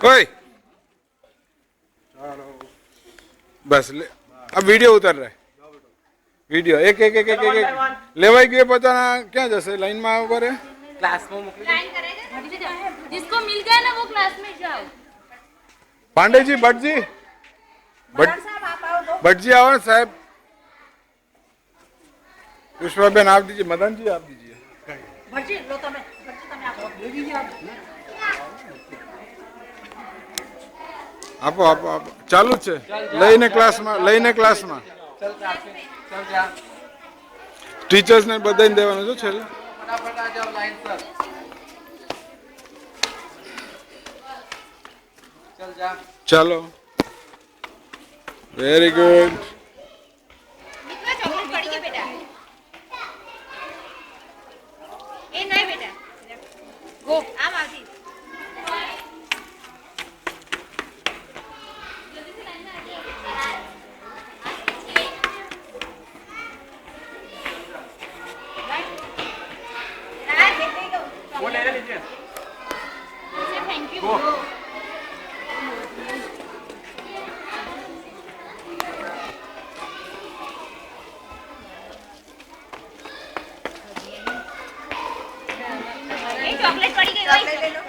ओए बस ले अब वीडियो उतर रहा है वीडियो एक एक एक एक एक, एक लेवाई गए पता ना क्या जैसे लाइन में आओ करे क्लास में लाइन करेगा जिसको मिल गया ना वो क्लास में जाओ पांडे जी भट्ट जी भट्ट जी आओ ना साहब पुष्पाबेन आप दीजिए मदन जी आप दीजिए આપો આપો આપો ચાલુ છે લઈને ક્લાસમાં ટીચર્સ ને બધાને દેવાનું છે છેલ્લે फटाफट आ जाओ लाइन पर चल जा ચાલો વેરી ગુડ कितना चॉकलेट पड़ी है बेटा ए नहीं बेटा गो आम आती वो ले लीजिए थैंक यू चॉकलेट पड़ी गई चॉकलेट ले लो